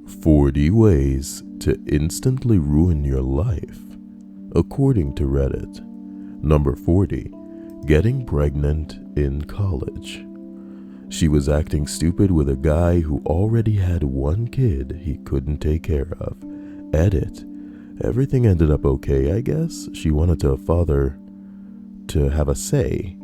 40 ways to instantly ruin your life, according to Reddit. Number 40. Getting pregnant in college. She was acting stupid with a guy who already had one kid he couldn't take care of. Edit. Everything ended up okay, I guess. She wanted her father to have a say,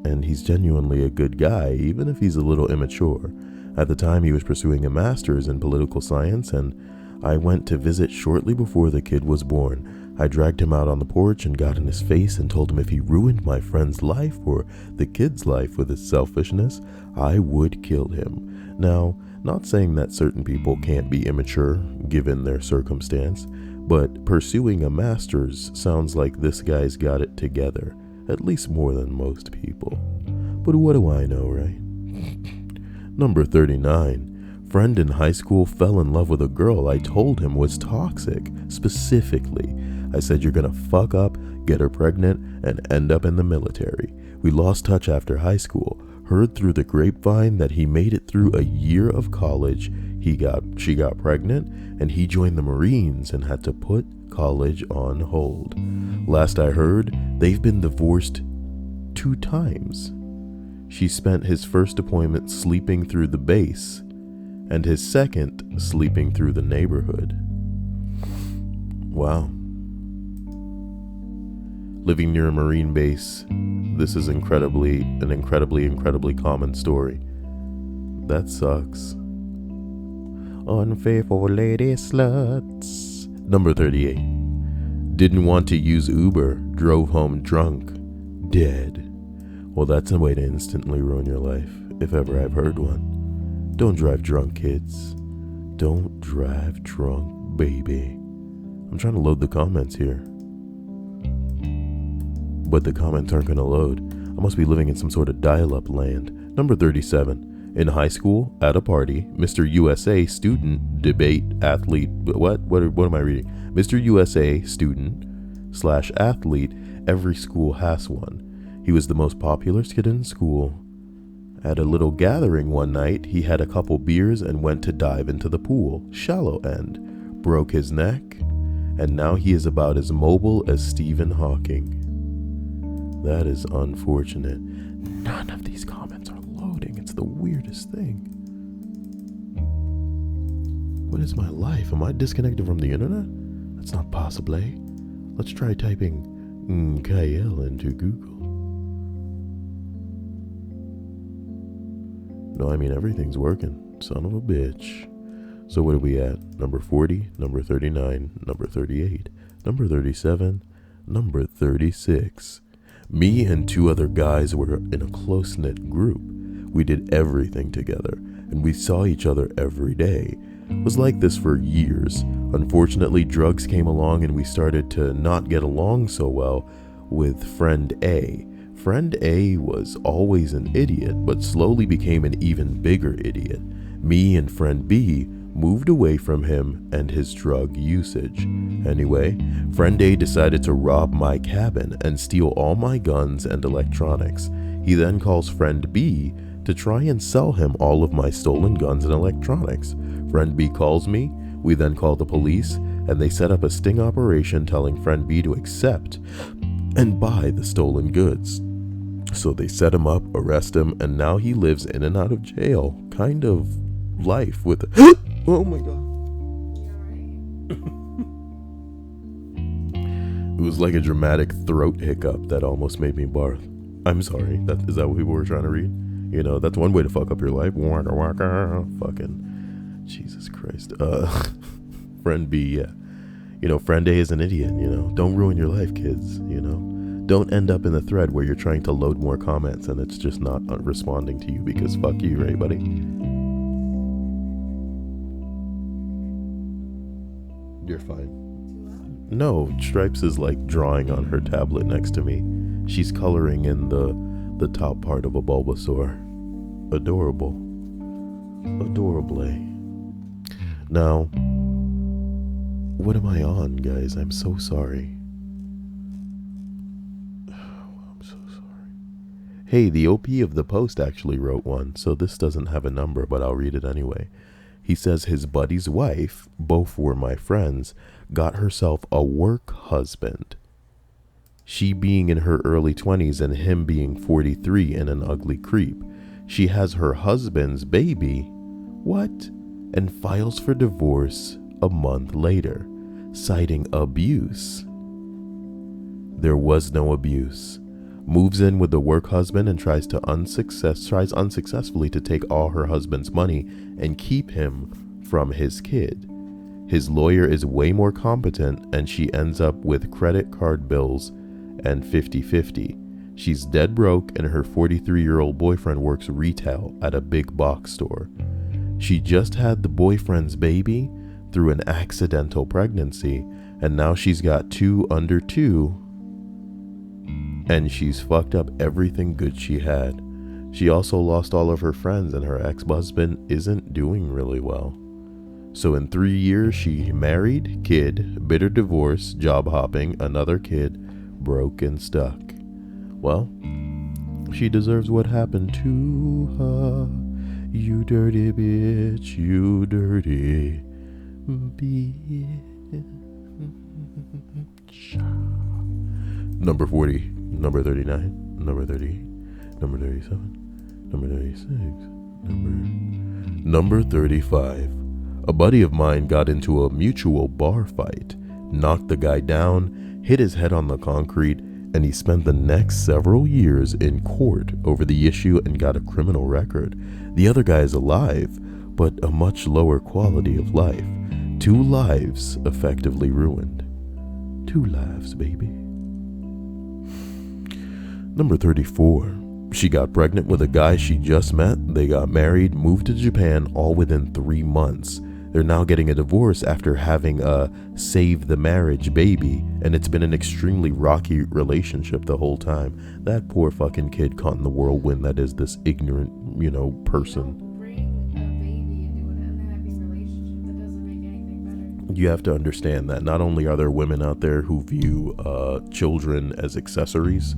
and he's genuinely a good guy, even if he's a little immature. At the time, he was pursuing a master's in political science, and I went to visit shortly before the kid was born. I dragged him out on the porch and got in his face and told him if he ruined my friend's life or the kid's life with his selfishness, I would kill him. Now, not saying that certain people can't be immature given their circumstance, but pursuing a master's sounds like this guy's got it together, at least more than most people. But what do I know, right? Number 39. Friend in high school fell in love with a girl I told him was toxic. Specifically, I said you're gonna fuck up, get her pregnant, and end up in the military. We lost touch after high school. Heard through the grapevine that he made it through a year of college. She got pregnant, and he joined the Marines and had to put college on hold. Last I heard, they've been divorced 2 times. She spent his first deployment sleeping through the base, and his second sleeping through the neighborhood. Wow. Living near a Marine base, this is an incredibly common story. That sucks. Unfaithful lady sluts. Number 38. Didn't want to use Uber, drove home drunk, dead. Well, that's a way to instantly ruin your life, if ever I've heard one. Don't drive drunk, kids. Don't drive drunk, baby. I'm trying to load the comments here, but the comments aren't going to load. I must be living in some sort of dial-up land. Number 37. In high school, at a party, Mr. USA student debate athlete. What am I reading? Mr. USA student / athlete. Every school has one. He was the most popular kid in school. At a little gathering one night, he had a couple beers and went to dive into the pool, shallow end, broke his neck, and now he is about as mobile as Stephen Hawking. That is unfortunate. None of these comments are loading. It's the weirdest thing. What is my life? Am I disconnected from the internet? That's not possible, eh? Let's try typing KL into Google. No, I mean everything's working. Son of a bitch. So what are we at? Number 40, number 39, number 38, number 37, number 36. Me and 2 other guys were in a close-knit group. We did everything together, and we saw each other every day. It was like this for years. Unfortunately, drugs came along and we started to not get along so well with friend A. Friend A was always an idiot, but slowly became an even bigger idiot. Me and friend B moved away from him and his drug usage. Anyway, friend A decided to rob my cabin and steal all my guns and electronics. He then calls friend B to try and sell him all of my stolen guns and electronics. Friend B calls me, we then call the police, and they set up a sting operation telling friend B to accept and buy the stolen goods. So they set him up, arrest him, and now he lives in and out of jail. Kind of life with oh my god. It was like a dramatic throat hiccup that almost made me barf. I'm sorry. Is that what people were trying to read? You know, that's one way to fuck up your life. Waka waka. Fucking Jesus Christ. Friend B, yeah. You know, friend A is an idiot, you know. Don't ruin your life, kids, you know. Don't end up in the thread where you're trying to load more comments and it's just not responding to you because fuck you, right, buddy? You're fine. No, Stripes is like drawing on her tablet next to me. She's coloring in the top part of a Bulbasaur. Adorable. Adorably. Now, what am I on, guys? I'm so sorry. I'm so sorry. Hey, the OP of the post actually wrote one, so this doesn't have a number, but I'll read it anyway. He says his buddy's wife, both were my friends, got herself a work husband. She being in her early 20s and him being 43 and an ugly creep. She has her husband's baby. What? And files for divorce a month later, citing abuse. There was no abuse. Moves in with the work husband and tries unsuccessfully to take all her husband's money and keep him from his kid. His lawyer is way more competent and she ends up with credit card bills and 50-50. She's dead broke and her 43-year-old boyfriend works retail at a big box store. She just had the boyfriend's baby through an accidental pregnancy and now she's got 2 under 2 and she's fucked up everything good she had. She also lost all of her friends and her ex-husband isn't doing really well. So in 3 years, she married, kid, bitter divorce, job hopping, another kid, broke and stuck. Well, she deserves what happened to her. You dirty bitch, you dirty bitch. Number 40, number 39, number 38, number 37, number 36, number 35. A buddy of mine got into a mutual bar fight, knocked the guy down, hit his head on the concrete, and he spent the next several years in court over the issue and got a criminal record. The other guy is alive, but a much lower quality of life. 2 lives effectively ruined. 2 lives, baby. Number 34. She got pregnant with a guy she just met. They got married, moved to Japan, all within 3 months. They're now getting a divorce after having a save the marriage baby, and it's been an extremely rocky relationship the whole time. That poor fucking kid caught in the whirlwind that is this ignorant, person. You have to understand that not only are there women out there who view children as accessories,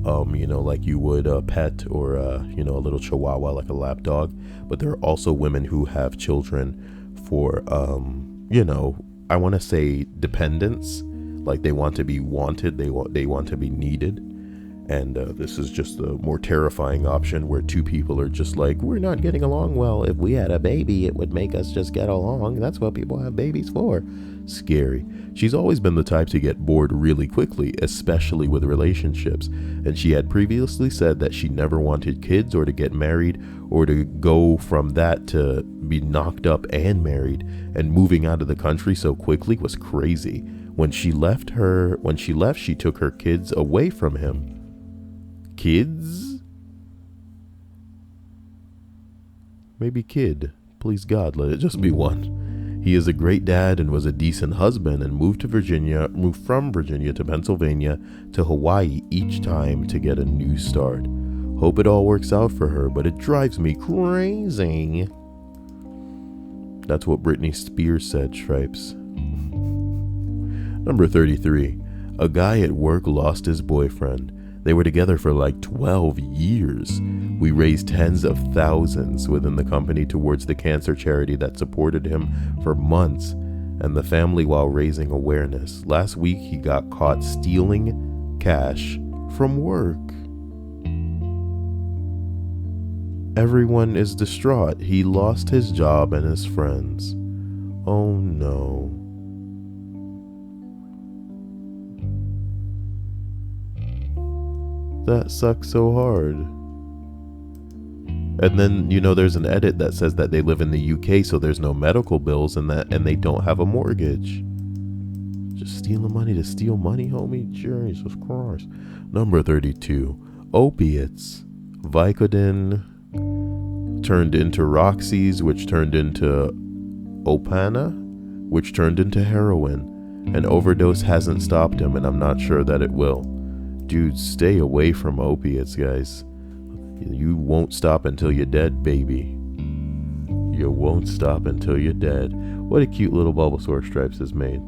like you would a pet or, a little chihuahua like a lap dog, but there are also women who have children for, I want to say dependence, like they want to be wanted, they want to be needed. And this is just the more terrifying option where 2 people are just like, we're not getting along well. If we had a baby, it would make us just get along. That's what people have babies for. Scary. She's always been the type to get bored really quickly, especially with relationships. And she had previously said that she never wanted kids or to get married or to go from that to be knocked up and married. And moving out of the country so quickly was crazy. When she left, she took her kids away from him. Kids? Maybe kid. Please God, let it just be one. He is a great dad and was a decent husband and moved from Virginia to Pennsylvania to Hawaii each time to get a new start. Hope it all works out for her, but it drives me crazy. That's what Britney Spears said, Stripes. Number 33. A guy at work lost his boyfriend. They were together for like 12 years. We raised tens of thousands within the company towards the cancer charity that supported him for months and the family while raising awareness. Last week, he got caught stealing cash from work. Everyone is distraught. He lost his job and his friends. Oh no. That sucks so hard. And then, there's an edit that says that they live in the UK, so there's no medical bills and they don't have a mortgage. Just stealing money to steal money, homie? Jesus Christ. Number 32. Opiates. Vicodin turned into Roxy's, which turned into Opana, which turned into heroin. An overdose hasn't stopped him, and I'm not sure that it will. Dude, stay away from opiates, guys. You won't stop until you're dead, baby. You won't stop until you're dead. What a cute little Bulbasaur Stripes has made.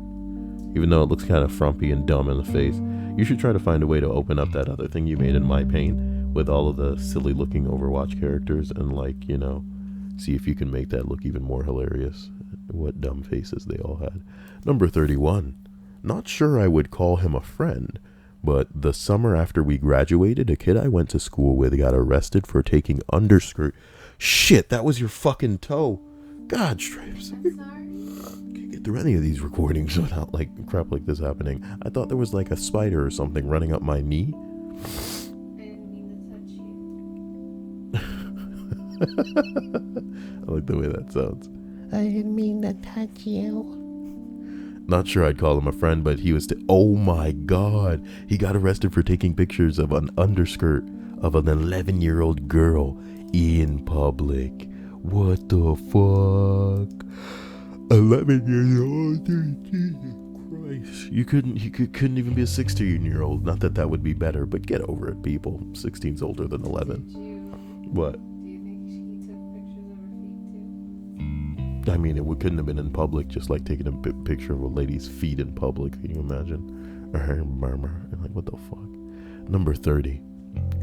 Even though it looks kind of frumpy and dumb in the face, you should try to find a way to open up that other thing you made in My Paint with all of the silly looking Overwatch characters and See if you can make that look even more hilarious. What dumb faces they all had. Number 31. Not sure I would call him a friend, but the summer after we graduated, a kid I went to school with got arrested for taking underskirt. Shit, that was your fucking toe. God, Stripes. I'm sorry. Can't get through any of these recordings without like crap like this happening. I thought there was like a spider or something running up my knee. I didn't mean to touch you. I like the way that sounds. I didn't mean to touch you. Not sure I'd call him a friend, but he was oh my god. He got arrested for taking pictures of an underskirt of an 11-year-old girl in public. What the fuck? 11 years old? Jesus Christ. You couldn't even be a 16-year-old. Not that would be better, but get over it, people. 16's older than 11. What? Do you think he took pictures of her feet too? I mean, it couldn't have been in public, just like taking a picture of a lady's feet in public. Can you imagine? Like, what the fuck? Number 30.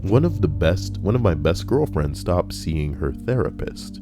One of my best girlfriends stopped seeing her therapist.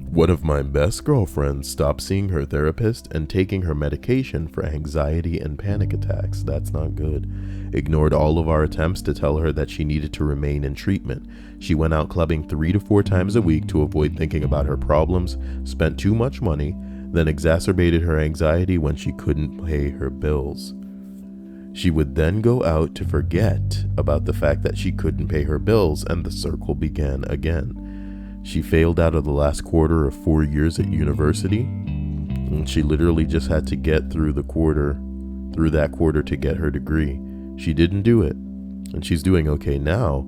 One of my best girlfriends stopped seeing her therapist and taking her medication for anxiety and panic attacks. That's not good. Ignored all of our attempts to tell her that she needed to remain in treatment. She went out clubbing 3 to 4 times a week to avoid thinking about her problems, spent too much money, then exacerbated her anxiety when she couldn't pay her bills. She would then go out to forget about the fact that she couldn't pay her bills, and the circle began again. She failed out of the last quarter of 4 years at university, and she literally just had to get through that quarter to get her degree. She didn't do it, and she's doing okay now,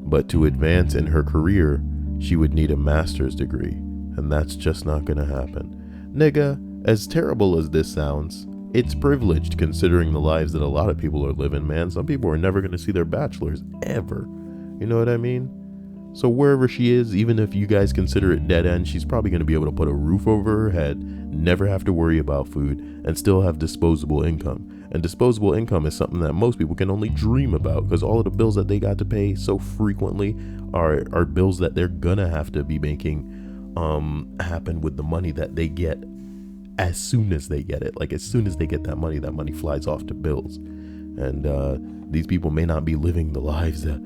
but to advance in her career, she would need a master's degree, and that's just not gonna happen. Nigga, as terrible as this sounds, it's privileged considering the lives that a lot of people are living, man. Some people are never gonna see their bachelor's, ever. You know what I mean? So wherever she is, even if you guys consider it dead end, she's probably going to be able to put a roof over her head, never have to worry about food, and still have disposable income. And disposable income is something that most people can only dream about, because all of the bills that they got to pay so frequently are bills that they're going to have to be making happen with the money that they get as soon as they get it. Like, as soon as they get that money flies off to bills. And these people may not be living the lives that,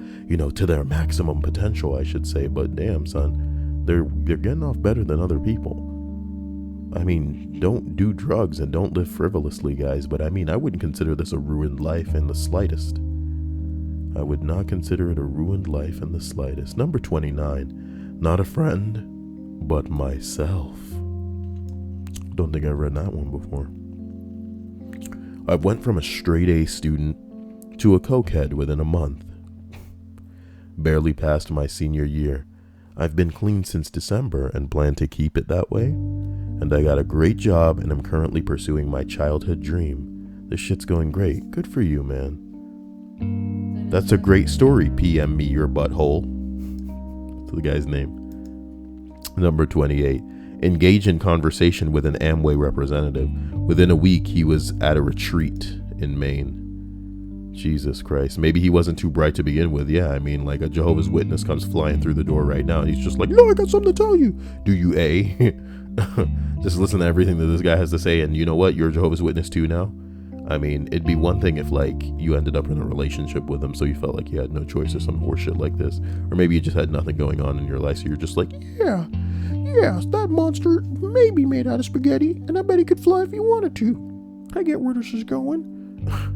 to their maximum potential, I should say. But damn, son, they're getting off better than other people. I mean, don't do drugs and don't live frivolously, guys. But I mean, I wouldn't consider this a ruined life in the slightest. I would not consider it a ruined life in the slightest. Number 29, not a friend, but myself. Don't think I've read that one before. I went from a straight A student to a cokehead within a month. Barely past my senior year. I've been clean since December and plan to keep it that way. And I got a great job and I'm currently pursuing my childhood dream. This shit's going great. Good for you, man. That's a great story, PM me your butthole. That's the guy's name. Number 28. Engage in conversation with an Amway representative. Within a week, he was at a retreat in Maine. Jesus Christ. Maybe he wasn't too bright to begin with. Yeah, I mean, like a Jehovah's Witness comes flying through the door right now, and he's just like, no, I got something to tell you. Do you, A? Just listen to everything that this guy has to say, and you know what? You're a Jehovah's Witness too now. I mean, it'd be one thing if, like, you ended up in a relationship with him, so you felt like you had no choice or some horseshit like this. Or maybe you just had nothing going on in your life, so you're just like, yeah, that monster may be made out of spaghetti, and I bet he could fly if he wanted to. I get where this is going.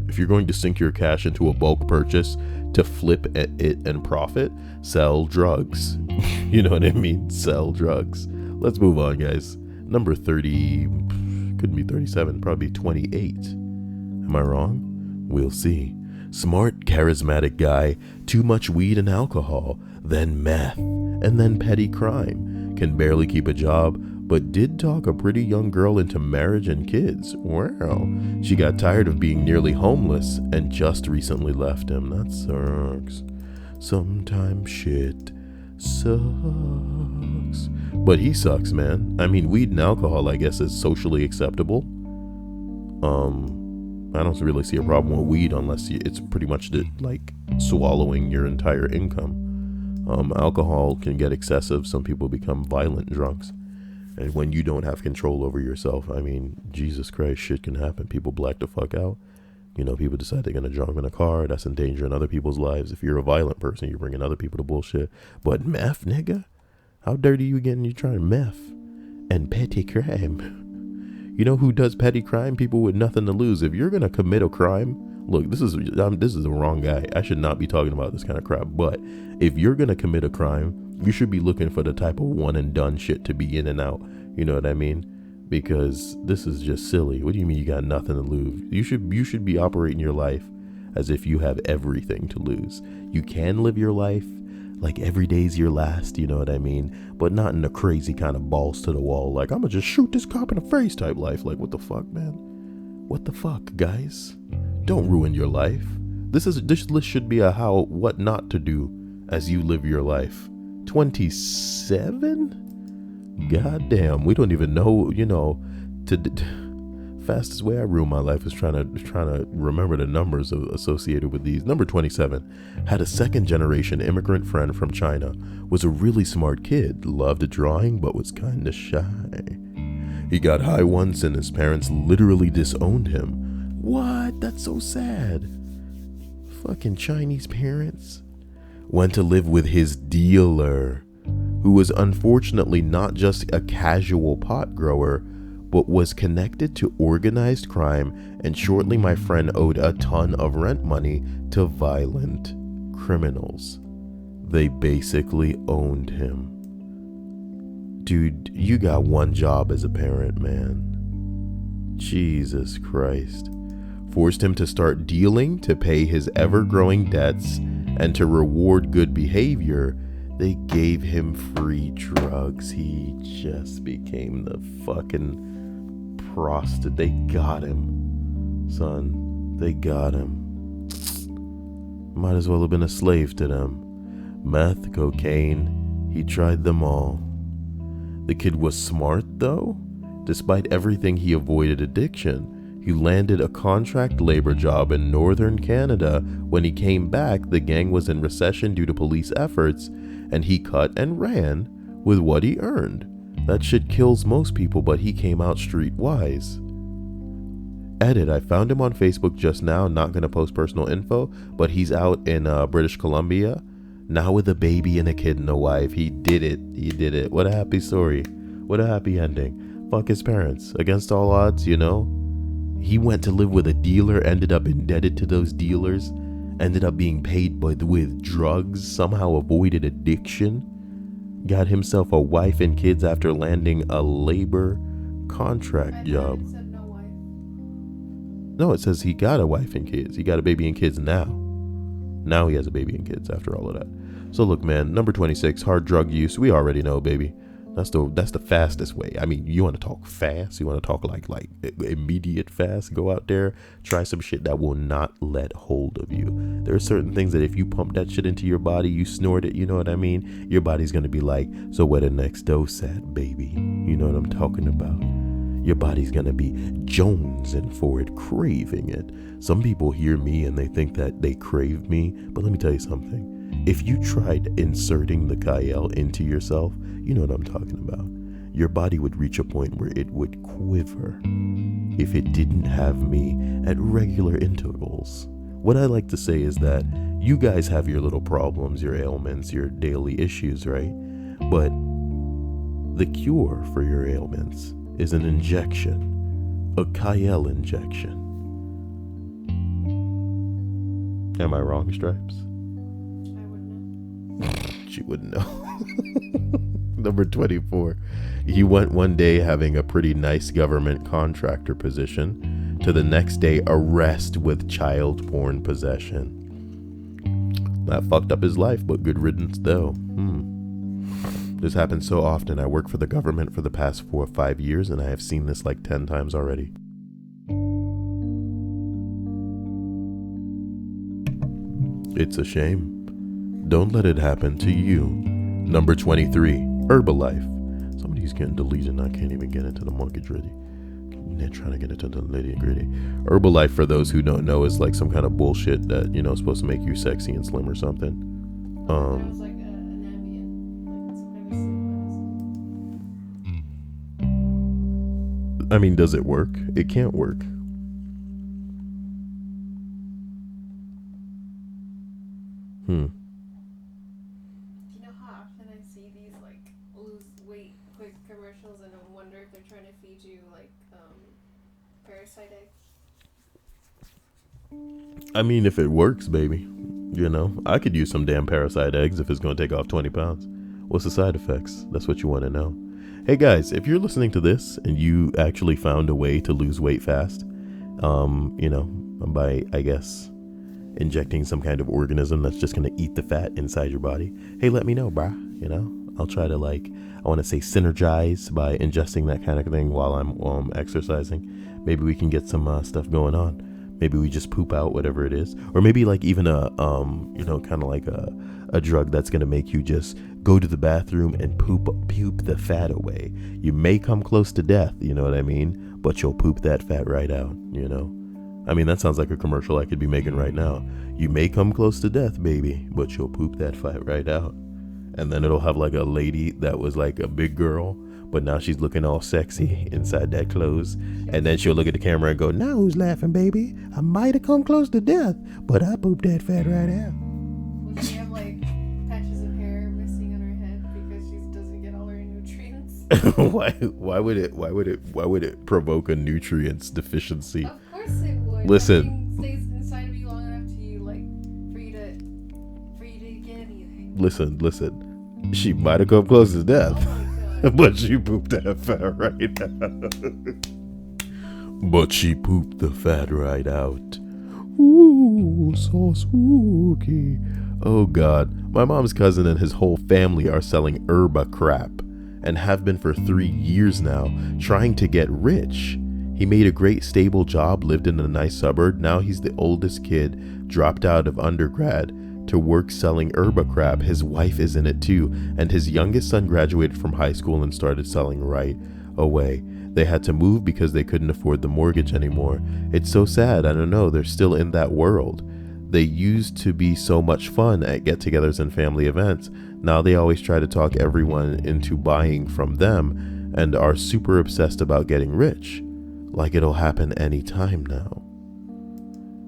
If you're going to sink your cash into a bulk purchase to flip at it and profit, sell drugs. You know what I mean? Sell drugs. Let's move on, guys. Number 30, couldn't be 37, probably 28. Am I wrong? We'll see. Smart, charismatic guy, too much weed and alcohol, then meth, and then petty crime. Can barely keep a job, but did talk a pretty young girl into marriage and kids. Well, she got tired of being nearly homeless and just recently left him. That sucks. Sometimes shit sucks. But he sucks, man. I mean, weed and alcohol, I guess, is socially acceptable. I don't really see a problem with weed unless it's pretty much like swallowing your entire income. Alcohol can get excessive. Some people become violent drunks. And when you don't have control over yourself, I mean, Jesus Christ, shit can happen. People black the fuck out. You know, people decide they're going to jump in a car. That's endangering other people's lives. If you're a violent person, you're bringing other people to bullshit. But meth, nigga? How dirty you getting? You trying meth and petty crime. You know who does petty crime? People with nothing to lose. If you're going to commit a crime, look, this is the wrong guy. I should not be talking about this kind of crap. But if you're going to commit a crime, you should be looking for the type of one and done shit to be in and out. You know what I mean? Because this is just silly. What do you mean you got nothing to lose? You should be operating your life as if you have everything to lose. You can live your life like every day's your last, you know what I mean? But not in a crazy kind of balls to the wall, like I'm gonna just shoot this cop in the face type life. Like, what the fuck, man? What the fuck, guys? Don't ruin your life. This list should be a what not to do as you live your life. 27? God damn, we don't even know, you know, fastest way I ruin my life is trying to remember the numbers associated with these. Number 27, had a second generation immigrant friend from China, was a really smart kid, loved drawing, but was kind of shy. He got high once and his parents literally disowned him. What? That's so sad. Fucking Chinese parents. Went to live with his dealer, who was unfortunately not just a casual pot grower, but was connected to organized crime, and shortly my friend owed a ton of rent money to violent criminals. They basically owned him. Dude, you got one job as a parent, man. Jesus Christ. Forced him to start dealing to pay his ever-growing debts, and to reward good behavior, they gave him free drugs. He just became the fucking prostitute. They got him, son. They got him. Might as well have been a slave to them. Meth, cocaine, he tried them all. The kid was smart, though. Despite everything, he avoided addiction. He landed a contract labor job in northern Canada. When he came back, the gang was in recession due to police efforts, and he cut and ran with what he earned. That shit kills most people, but he came out streetwise. Edit, I found him on Facebook just now, not gonna post personal info, but he's out in British Columbia, now with a baby and a kid and a wife. He did it. What a happy story. What a happy ending. Fuck his parents. Against all odds, you know? He went to live with a dealer, ended up indebted to those dealers, ended up being paid with drugs, somehow avoided addiction, got himself a wife and kids after landing a labor contract job. It said no wife. No, it says he got a wife and kids. He got a baby and kids now. Now he has a baby and kids after all of that. So look, man, number 26, hard drug use. We already know, baby. That's the fastest way. I mean, you want to talk fast? You want to talk like immediate fast? Go out there, try some shit that will not let hold of you. There are certain things that if you pump that shit into your body, you snort it, you know what I mean? Your body's going to be like, so where the next dose at, baby? You know what I'm talking about? Your body's going to be jonesing for it, craving it. Some people hear me and they think that they crave me, but let me tell you something. If you tried inserting the Kyle into yourself, you know what I'm talking about. Your body would reach a point where it would quiver if it didn't have me at regular intervals. What I like to say is that you guys have your little problems, your ailments, your daily issues, right? But the cure for your ailments is an injection, a Kyle injection. Am I wrong, Stripes? I wouldn't know. She wouldn't know. Number 24. He went one day having a pretty nice government contractor position to the next day arrest with child porn possession. That fucked up his life, but good riddance though. This happens so often. I work for the government for the past 4 or 5 years and I have seen this like 10 times already. It's a shame. Don't let it happen to you. Number 23, Herbalife. Some of these getting deleted and I can't even get into the mortgage ready. Yeah, trying to get into the nitty gritty. Herbalife, for those who don't know, is like some kind of bullshit that, is supposed to make you sexy and slim or something. That was like an ambient, like some kind of sleep mask. I mean, does it work? It can't work. You know how often I see these like lose weight quick commercials, and I wonder if they're trying to feed you like parasite eggs. I mean, if it works, baby, I could use some damn parasite eggs if it's going to take off 20 pounds. What's the side effects? That's what you want to know. Hey guys, if you're listening to this and you actually found a way to lose weight fast, by, I guess, injecting some kind of organism that's just going to eat the fat inside your body, hey, let me know, brah. I'll try to I want to say synergize by ingesting that kind of thing while I'm exercising. Maybe we can get some stuff going on. Maybe we just poop out whatever it is, or maybe even a kind of like a drug that's going to make you just go to the bathroom and poop the fat away. You may come close to death, you know what I mean, but you'll poop that fat right out. I mean, that sounds like a commercial I could be making right now. You may come close to death, baby, but you'll poop that fat right out. And then it'll have like a lady that was like a big girl, but now she's looking all sexy inside that clothes. And then she'll look at the camera and go, "Now who's laughing, baby? I might have come close to death, but I pooped that fat right out." Will she have like patches of hair missing on her head because she doesn't get all her nutrients? Why would it provoke a nutrients deficiency? Of course it would. Listen. Nothing stays inside of you long enough to you for you to get anything. Listen. She might have come close to death. Oh my god. But she pooped that fat right out. But she pooped the fat right out. Ooh, so spooky. Oh God. My mom's cousin and his whole family are selling herba crap and have been for 3 years now, trying to get rich. He made a great stable job, lived in a nice suburb. Now he's the oldest kid, dropped out of undergrad to work selling herba crab. His wife is in it too, and his youngest son graduated from high school and started selling right away. They had to move because they couldn't afford the mortgage anymore. It's so sad. I don't know, they're still in that world. They used to be so much fun at get-togethers and family events. Now they always try to talk everyone into buying from them and are super obsessed about getting rich. Like it'll happen anytime now.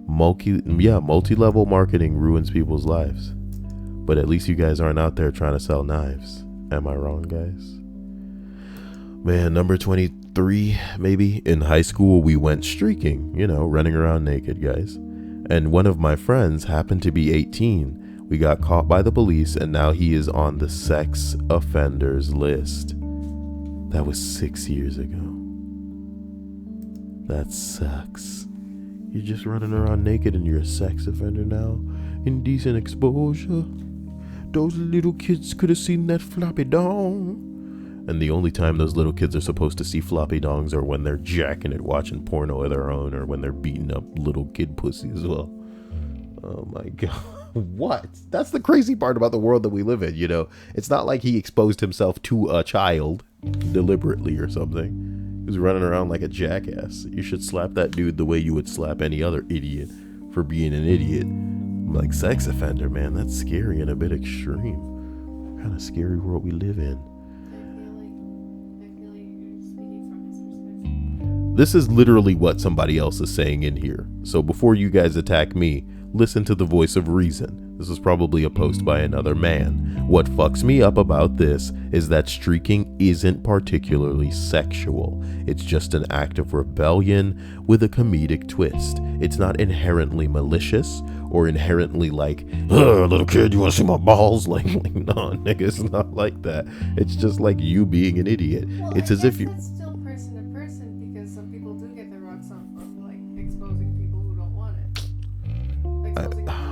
Multi-level marketing ruins people's lives. But at least you guys aren't out there trying to sell knives. Am I wrong, guys? Man, number 23, maybe. In high school, we went streaking, running around naked, guys. And one of my friends happened to be 18. We got caught by the police, and now he is on the sex offenders list. That was 6 years ago. That sucks. You're just running around naked and you're a sex offender now. Indecent exposure. Those little kids could have seen that floppy dong. And the only time those little kids are supposed to see floppy dongs are when they're jacking it, watching porno of their own, or when they're beating up little kid pussy as well. Oh my God. What? That's the crazy part about the world that we live in, It's not like he exposed himself to a child deliberately or something. He's running around like a jackass. You should slap that dude the way you would slap any other idiot for being an idiot. Like, sex offender, man, that's scary and a bit extreme. What kind of scary world we live in. I feel like you're speaking from his perspective. This is literally what somebody else is saying in here. So before you guys attack me, listen to the voice of reason. This is probably a post by another man. What fucks me up about this is that streaking isn't particularly sexual. It's just an act of rebellion with a comedic twist. It's not inherently malicious or inherently like, little kid, you want to see my balls? Like, no, nigga, it's not like that. It's just like you being an idiot. Well, it's I as if guess you... That's still person to person, because some people do get the rocks off of like exposing people who don't want it. Exposing people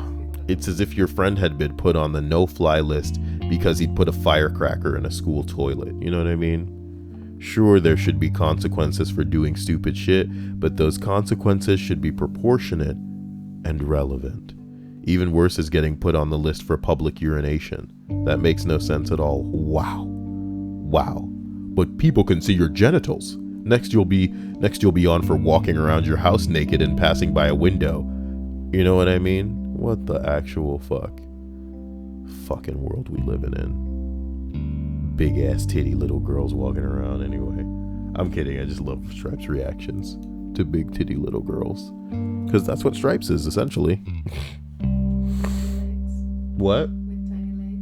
that It's as if your friend had been put on the no-fly list because he'd put a firecracker in a school toilet. You know what I mean? Sure, there should be consequences for doing stupid shit, but those consequences should be proportionate and relevant. Even worse is getting put on the list for public urination. That makes no sense at all. Wow. But people can see your genitals. Next you'll be on for walking around your house naked and passing by a window. You know what I mean? What the actual fucking world we living in. Big ass titty little girls walking around anyway. I'm kidding. I just love Stripes' reactions to big titty little girls. Because that's what Stripes is, essentially. What?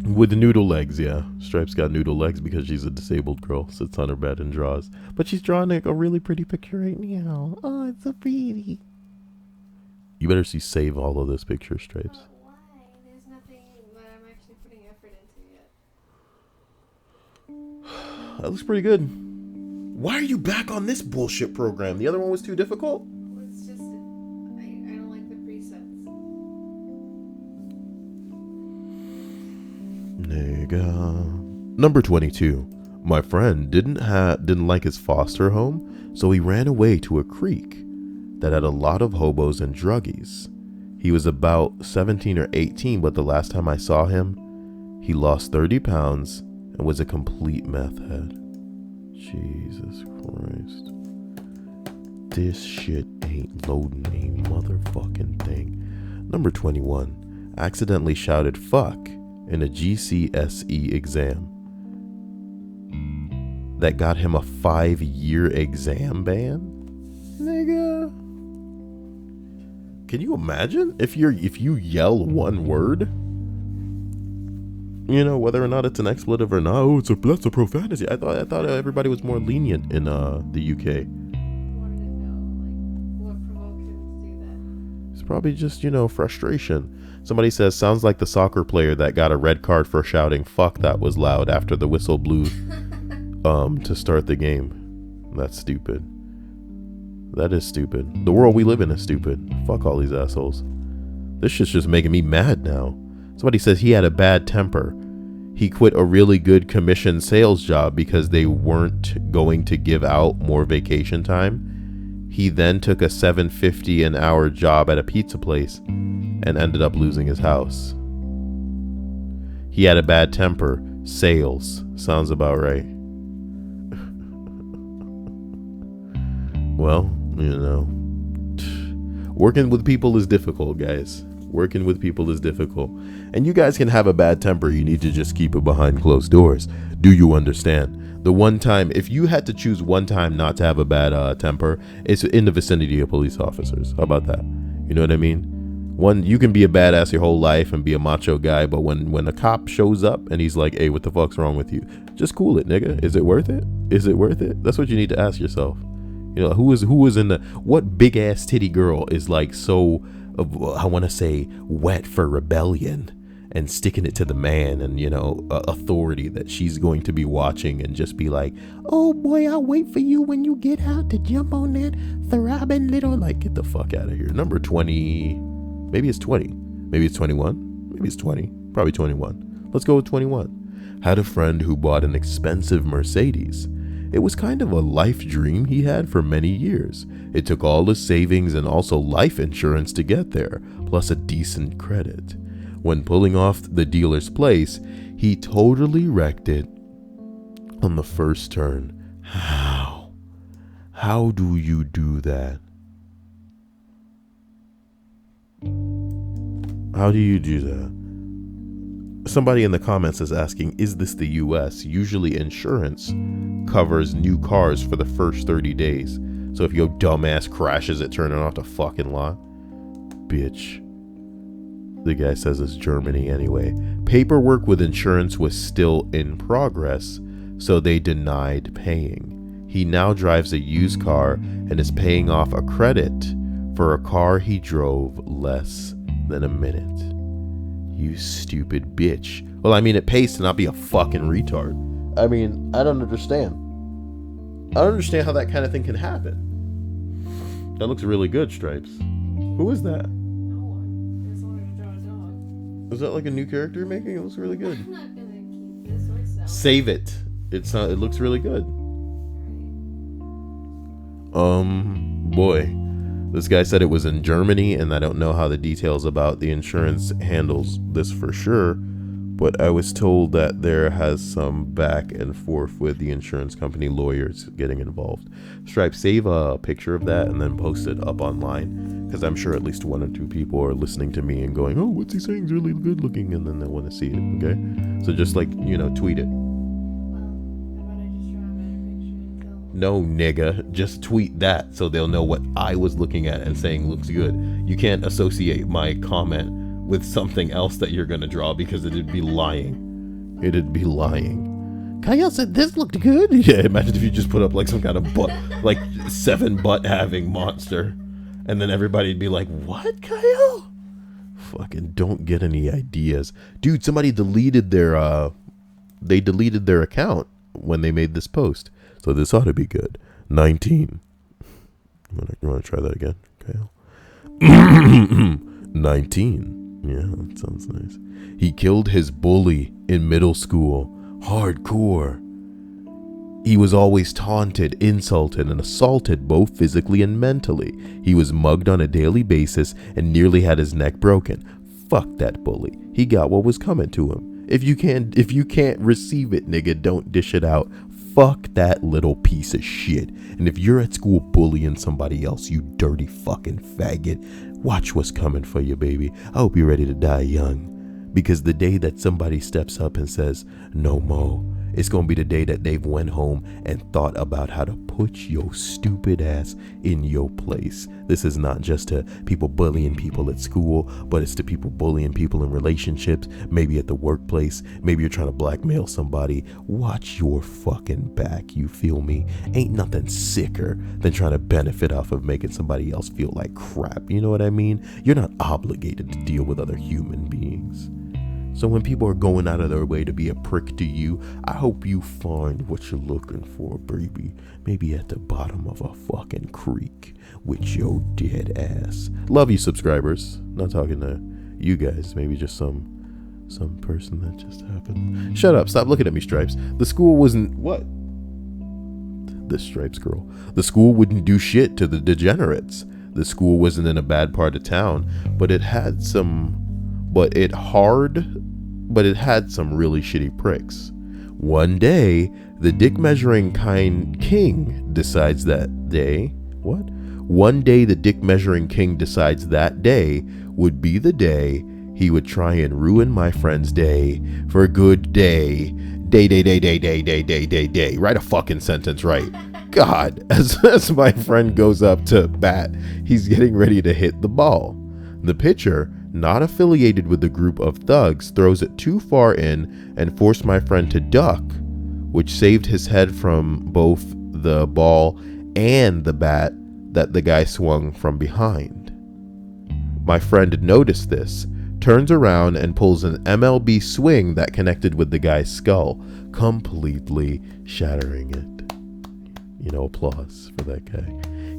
With the noodle legs, yeah. Stripes got noodle legs because she's a disabled girl. Sits on her bed and draws. But she's drawing a really pretty picture right now. Oh, it's so pretty. You better save all of those pictures, Stripes. Why? There's nothing that I'm actually putting effort into yet. That looks pretty good. Why are you back on this bullshit program? The other one was too difficult? It's just, I don't like the presets. Nigga. Number 22. My friend didn't like his foster home, so he ran away to a creek that had a lot of hobos and druggies. He was about 17 or 18, but the last time I saw him, he lost 30 pounds and was a complete meth head. Jesus Christ. This shit ain't loading a motherfucking thing. Number 21. Accidentally shouted fuck in a GCSE exam. That got him a 5-year exam ban? Nigga. Can you imagine if you yell one word? You know, whether or not it's an expletive or not. Oh, that's a profanity. I thought everybody was more lenient in the UK. I wanted to know, what provoked him to do that. It's probably just, frustration. Somebody says, sounds like the soccer player that got a red card for shouting, fuck, that was loud, after the whistle blew to start the game. That's stupid. That is stupid. The world we live in is stupid. Fuck all these assholes. This shit's just making me mad now. Somebody says he had a bad temper. He quit a really good commission sales job because they weren't going to give out more vacation time. He then took a $7.50 an hour job at a pizza place and ended up losing his house. He had a bad temper. Sales. Sounds about right. Well, working with people is difficult, guys. Working with people is difficult. And you guys can have a bad temper. You need to just keep it behind closed doors. Do you understand? The one time, if you had to choose one time not to have a bad temper, it's in the vicinity of police officers. How about that? You know what I mean? One, you can be a badass your whole life and be a macho guy, but when a cop shows up and he's like, hey, what the fuck's wrong with you? Just cool it, nigga. Is it worth it? Is it worth it? That's what you need to ask yourself. Who is in the, what big ass titty girl is like so, I want to say, wet for rebellion and sticking it to the man and, authority that she's going to be watching and just be like, oh boy, I'll wait for you when you get out to jump on that throbbing little, like, get the fuck out of here. Number 20, maybe it's 20, maybe it's 21, maybe it's 20, probably 21. Let's go with 21. Had a friend who bought an expensive Mercedes. It was kind of a life dream he had for many years. It took all his savings and also life insurance to get there, plus a decent credit. When pulling off the dealer's place, he totally wrecked it on the first turn. How? How do you do that? How do you do that? Somebody in the comments is asking, is this the US? Usually insurance covers new cars for the first 30 days. So if your dumbass crashes it turning off the fucking lot, bitch. The guy says it's Germany anyway. Paperwork with insurance was still in progress, so they denied paying. He now drives a used car and is paying off a credit for a car he drove less than a minute. You stupid bitch. Well, it pays to not be a fucking retard. I don't understand. I don't understand how that kind of thing can happen. That looks really good, Stripes. Who is that? No one. I just wanted to draw a dog. Is that like a new character you're making? It looks really good. I'm not gonna keep this myself. Save it. It looks really good. Boy. This guy said it was in Germany, and I don't know how the details about the insurance handles this for sure. But I was told that there has some back and forth with the insurance company lawyers getting involved. Stripe, save a picture of that and then post it up online, because I'm sure at least 1 or 2 people are listening to me and going, oh, what's he saying is really good looking, and then they want to see it, okay? So just like, tweet it. No, nigga, just tweet that so they'll know what I was looking at and saying looks good. You can't associate my comment with something else that you're gonna draw, because it'd be lying. It'd be lying. Kyle said this looked good. Yeah, imagine if you just put up like some kind of butt, like 7 butt having monster, and then everybody'd be like, what, Kyle? Fucking don't get any ideas. Dude, somebody deleted their deleted their account when they made this post. So this ought to be good. 19. You want to try that again, Kyle? 19. Yeah, that sounds nice. He killed his bully in middle school. Hardcore. He was always taunted, insulted, and assaulted both physically and mentally. He was mugged on a daily basis and nearly had his neck broken. Fuck that bully. He got what was coming to him. If you can't receive it, nigga, don't dish it out. Fuck that little piece of shit. And if you're at school bullying somebody else, you dirty fucking faggot, watch what's coming for you, baby. I hope you're ready to die young. Because the day that somebody steps up and says, no more, it's going to be the day that they've went home and thought about how to put your stupid ass in your place. This is not just to people bullying people at school, but it's to people bullying people in relationships, maybe at the workplace, maybe you're trying to blackmail somebody. Watch your fucking back, you feel me? Ain't nothing sicker than trying to benefit off of making somebody else feel like crap, you know what I mean? You're not obligated to deal with other human beings. So when people are going out of their way to be a prick to you, I hope you find what you're looking for, baby. Maybe at the bottom of a fucking creek with your dead ass. Love you, subscribers. Not talking to you guys. Maybe just some person that just happened. Shut up. Stop looking at me, Stripes. The school wasn't... What? This Stripes girl. The school wouldn't do shit to the degenerates. The school wasn't in a bad part of town, but it had some really shitty pricks. One day, the dick measuring king decides that day. What? One day, the dick measuring king decides that day would be the day he would try and ruin my friend's day for a good day. Day. Write a fucking sentence right. God, as my friend goes up to bat, he's getting ready to hit the ball. The pitcher, not affiliated with the group of thugs, throws it too far in and forced my friend to duck, which saved his head from both the ball and the bat that the guy swung from behind. My friend noticed this, turns around and pulls an MLB swing that connected with the guy's skull, completely shattering it. Applause for that guy.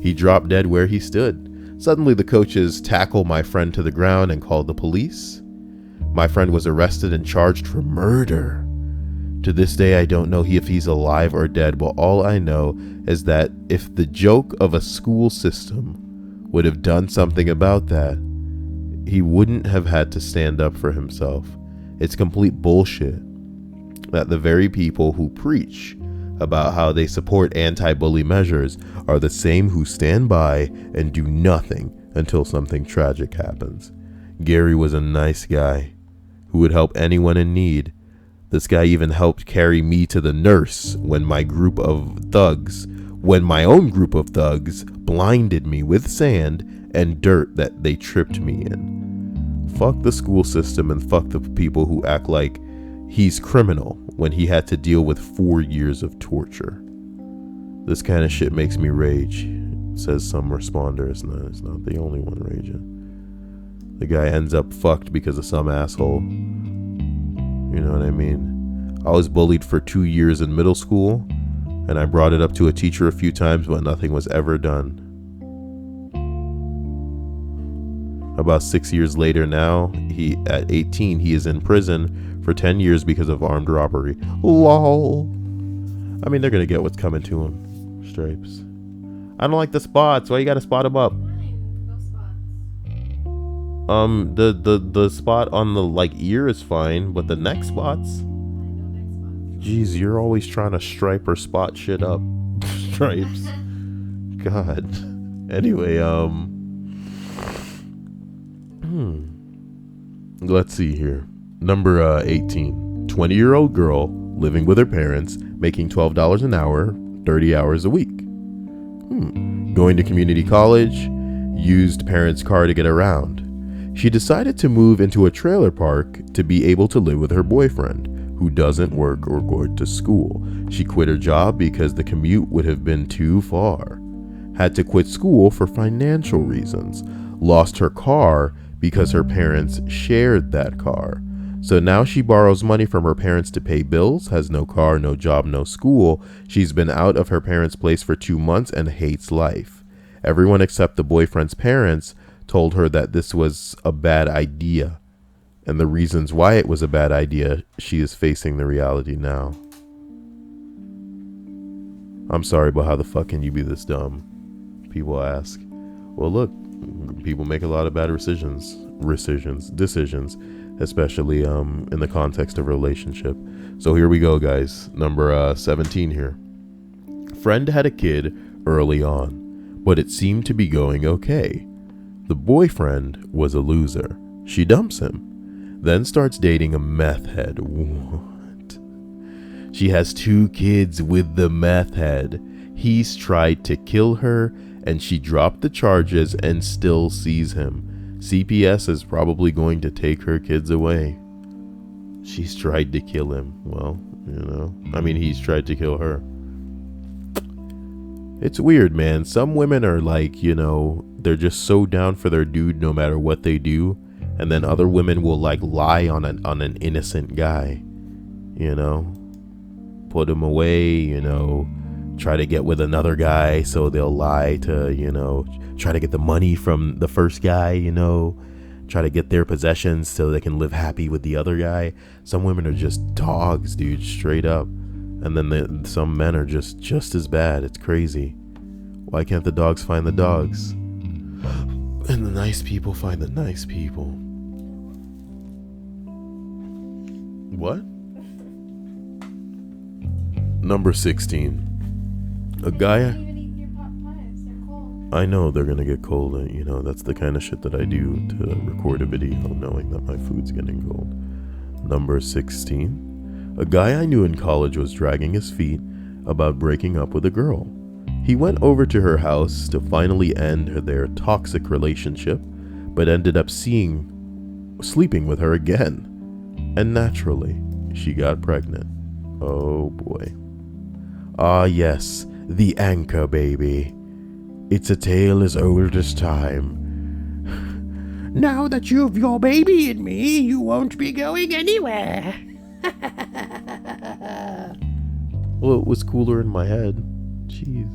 He dropped dead where he stood. Suddenly, the coaches tackle my friend to the ground and call the police. My friend was arrested and charged for murder. To this day, I don't know if he's alive or dead, but all I know is that if the joke of a school system would have done something about that, he wouldn't have had to stand up for himself. It's complete bullshit that the very people who preach about how they support anti-bully measures are the same who stand by and do nothing until something tragic happens. Gary was a nice guy who would help anyone in need. This guy even helped carry me to the nurse when my own group of thugs blinded me with sand and dirt that they tripped me in. Fuck the school system and fuck the people who act like he's criminal when he had to deal with 4 years of torture. This kind of shit makes me rage, says some responder. It's not the only one raging. The guy ends up fucked because of some asshole. You know what I mean? I was bullied for 2 years in middle school, and I brought it up to a teacher a few times, but nothing was ever done. About 6 years later now, at 18, he is in prison for 10 years because of armed robbery. LOL. I mean, they're gonna get what's coming to them. Stripes. I don't like the spots. Why you gotta spot them up? The spot on the like ear is fine, but the neck spots. I know next one. Jeez, you're always trying to stripe or spot shit up. Stripes. God. Anyway, let's see here. Number 18. 20-year-old girl living with her parents, making $12 an hour, 30 hours a week. Going to community college, used parents' car to get around. She decided to move into a trailer park to be able to live with her boyfriend, who doesn't work or go to school. She quit her job because the commute would have been too far. Had to quit school for financial reasons. Lost her car because her parents shared that car. So now she borrows money from her parents to pay bills, has no car, no job, no school. She's been out of her parents' place for 2 months and hates life. Everyone except the boyfriend's parents told her that this was a bad idea. And the reasons why it was a bad idea, she is facing the reality now. I'm sorry, but how the fuck can you be this dumb? People ask. Well, look, people make a lot of bad decisions, especially in the context of a relationship. So here we go, guys. Number 17 here. Friend had a kid early on, but it seemed to be going okay. The boyfriend was a loser. She dumps him, then starts dating a meth head. What? She has 2 kids with the meth head. He's tried to kill her, and she dropped the charges and still sees him. CPS is probably going to take her kids away. She's tried to kill him. Well, he's tried to kill her. It's weird, man. Some women are like, they're just so down for their dude no matter what they do. And then other women will like lie on an innocent guy, put him away, try to get with another guy. So they'll lie to, try to get the money from the first guy, try to get their possessions so they can live happy with the other guy. Some women are just dogs, dude, straight up. And then some men are just as bad. It's crazy. Why can't the dogs find the dogs? And the nice people find the nice people. What? Number 16. A guy... You can't even eat your pot pies. They're cold. I know they're gonna get cold. That's the kind of shit that I do to record a video knowing that my food's getting cold. Number 16. A guy I knew in college was dragging his feet about breaking up with a girl. He went over to her house to finally end their toxic relationship, but ended up sleeping with her again. And naturally, she got pregnant. Oh boy. Ah yes, the anchor baby. It's a tale as old as time. Now that you've your baby in me, you won't be going anywhere. Well, it was cooler in my head. Jeez.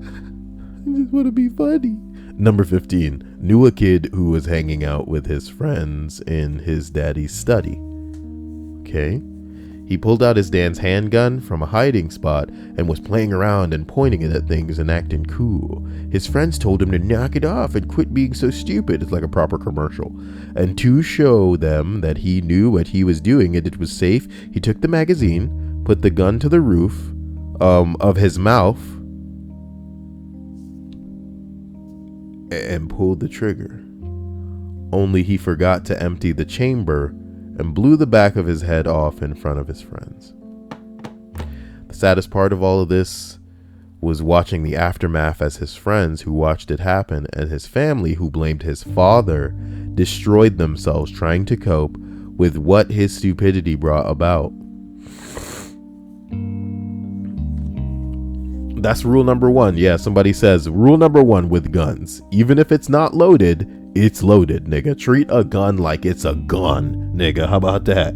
I just want to be funny. Number 15. Knew a kid who was hanging out with his friends in his daddy's study. Okay. He pulled out his dad's handgun from a hiding spot and was playing around and pointing it at things and acting cool. His friends told him to knock it off and quit being so stupid. It's like a proper commercial. And to show them that he knew what he was doing and it was safe, he took the magazine, put the gun to the roof of his mouth, and pulled the trigger. Only he forgot to empty the chamber and blew the back of his head off in front of his friends. The saddest part of all of this was watching the aftermath as his friends who watched it happen and his family who blamed his father destroyed themselves trying to cope with what his stupidity brought about. That's rule number 1. Yeah, somebody says rule number 1 with guns. Even if it's not loaded, it's loaded, nigga. Treat a gun like it's a gun, nigga. How about that?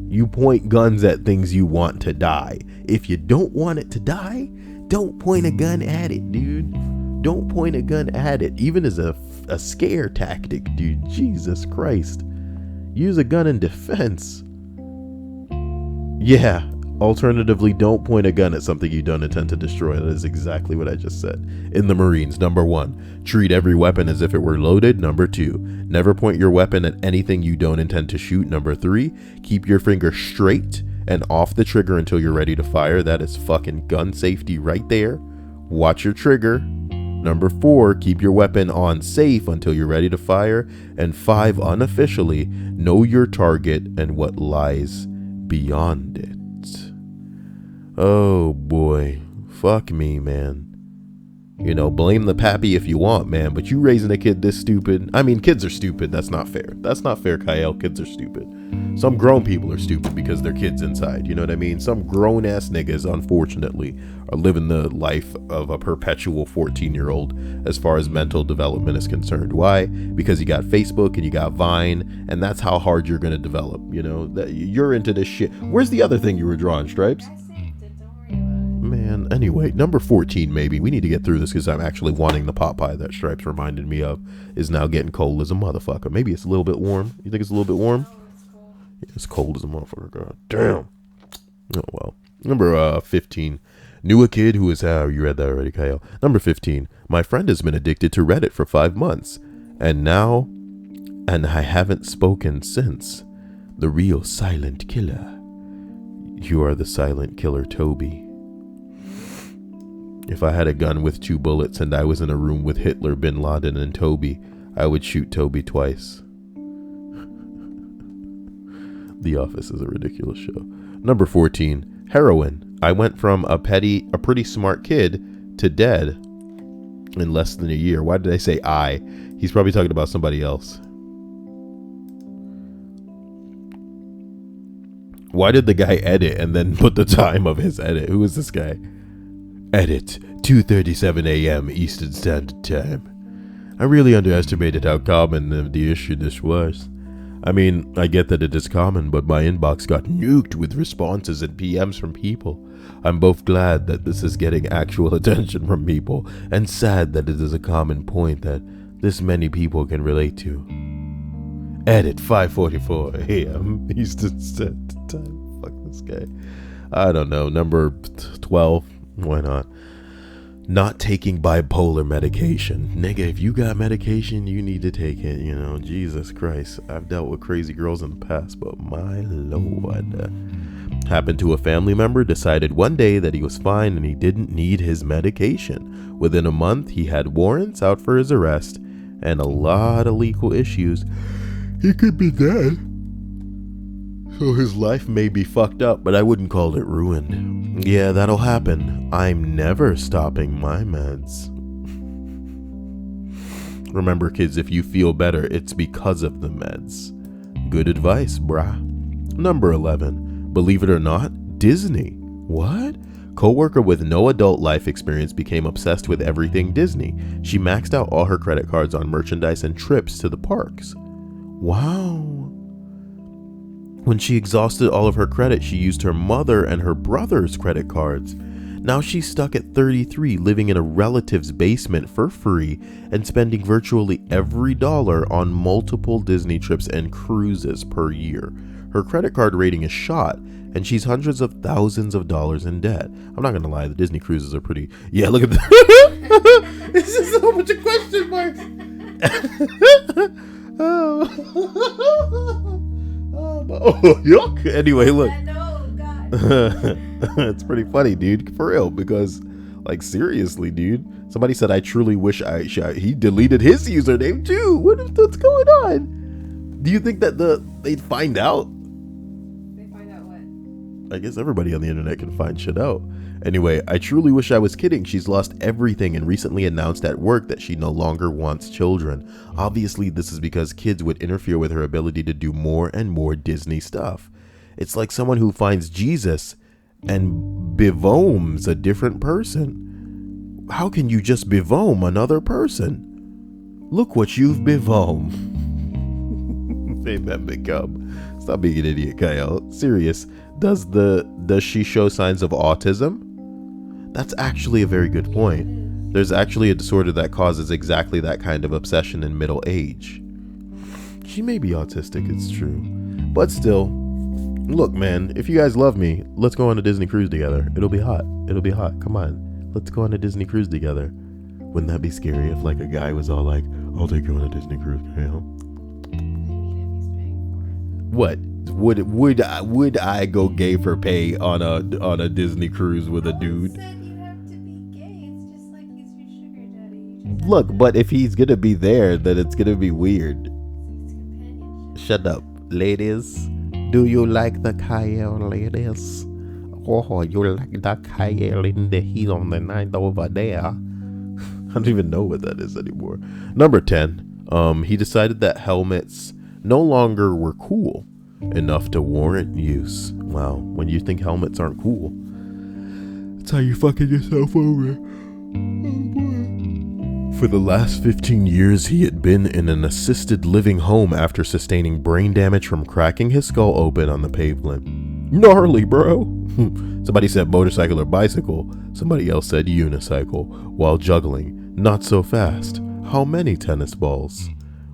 You point guns at things you want to die. If you don't want it to die, don't point a gun at it, dude. Don't point a gun at it, even as a scare tactic, dude. Jesus Christ. Use a gun in defense. Yeah, Alternatively, don't point a gun at something you don't intend to destroy. That is exactly what I just said. In the Marines, number 1, treat every weapon as if it were loaded. Number 2, never point your weapon at anything you don't intend to shoot. Number 3, keep your finger straight and off the trigger until you're ready to fire. That is fucking gun safety right there. Watch your trigger. Number 4, keep your weapon on safe until you're ready to fire. And 5, unofficially, know your target and what lies beyond it. Oh boy, fuck me, man. You know, blame the pappy if you want, man, but you raising a kid this stupid. I mean, kids are stupid. That's not fair. That's not fair, Kyle. Kids are stupid. Some grown people are stupid because their kids inside. You know what I mean? Some grown ass niggas, unfortunately, are living the life of a perpetual 14-year-old as far as mental development is concerned. Why? Because you got Facebook and you got Vine, and that's how hard you're going to develop. You know, that you're into this shit. Where's the other thing you were drawing, Stripes? Man, anyway, number 14, maybe. We need to get through this because I'm actually wanting the pot pie that Stripes reminded me of is now getting cold as a motherfucker. Maybe it's a little bit warm. You think it's a little bit warm? Yeah, it's cold as a motherfucker. God damn. Oh, well. Number 15. Knew a kid who was... you read that already, Kyle. Number 15. My friend has been addicted to Reddit for 5 months. And I haven't spoken since. The real silent killer. You are the silent killer, Toby. If I had a gun with 2 bullets and I was in a room with Hitler, Bin Laden, and Toby, I would shoot Toby twice. The Office is a ridiculous show. Number 14, heroin. I went from a pretty smart kid to dead in less than a year. Why did I say I? He's probably talking about somebody else. Why did the guy edit and then put the time of his edit? Who is this guy? Edit, 2:37 a.m. Eastern Standard Time. I really underestimated how common the issue this was. I mean, I get that it is common, but my inbox got nuked with responses and PMs from people. I'm both glad that this is getting actual attention from people, and sad that it is a common point that this many people can relate to. Edit, 5:44 a.m. Eastern Standard Time. Fuck this guy. I don't know. Number 12. Why not? Not taking bipolar medication. Nigga, if you got medication, you need to take it, you know. Jesus Christ. I've dealt with crazy girls in the past, but my lord. Happened to a family member, decided one day that he was fine and he didn't need his medication. Within a month, he had warrants out for his arrest and a lot of legal issues. He could be dead. So his life may be fucked up, but I wouldn't call it ruined. Yeah, that'll happen. I'm never stopping my meds. Remember, kids, if you feel better, it's because of the meds. Good advice, brah. Number 11. Believe it or not, Disney. What? Coworker with no adult life experience became obsessed with everything Disney. She maxed out all her credit cards on merchandise and trips to the parks. Wow. When she exhausted all of her credit, she used her mother and her brother's credit cards. Now she's stuck at 33, living in a relative's basement for free and spending virtually every dollar on multiple Disney trips and cruises per year. Her credit card rating is shot, and she's hundreds of thousands of dollars in debt. I'm not gonna lie, the Disney cruises are pretty... Yeah, look at that. It's just a whole bunch of question marks. Oh, yuck. Anyway, look. It's pretty funny, dude, for real, because, like, seriously, dude, somebody said, I truly wish he deleted his username too. What's going on? Do you think that they'd find out? They find out what? I guess everybody on the internet can find shit out. Anyway, I truly wish I was kidding. She's lost everything and recently announced at work that she no longer wants children. Obviously, this is because kids would interfere with her ability to do more and more Disney stuff. It's like someone who finds Jesus and bevomes a different person. How can you just bevome another person? Look what you've bevomed. Amen, big cub. Stop being an idiot, Kyle. Serious. Does she show signs of autism? That's actually a very good point. There's actually a disorder that causes exactly that kind of obsession in middle age. She may be autistic, it's true. But still, Look, man, if you guys love me, let's go on a Disney cruise together. It'll be hot. It'll be hot. Come on. Let's go on a Disney cruise together. Wouldn't that be scary if like a guy was all like, I'll take you on a Disney cruise, you know? I mean, if he's paying for it. What? Would I go gay for pay on a Disney cruise with a dude? Said you have to be gay. It's just like he's your sugar daddy. You just Look, but if he's gonna be there, then it's gonna be weird. it's companionship. Shut up, ladies. Do you like the Kyle, ladies? Oh, you like the Kyle in the heat on the night over there? I don't even know what that is anymore. Number 10. He decided that helmets no longer were cool enough to warrant use. Wow, when you think helmets aren't cool, that's how you fucking yourself over. For the last 15 years, he had been in an assisted living home after sustaining brain damage from cracking his skull open on the pavement. Gnarly, bro. Somebody said motorcycle or bicycle. Somebody else said unicycle while juggling. Not so fast. How many tennis balls?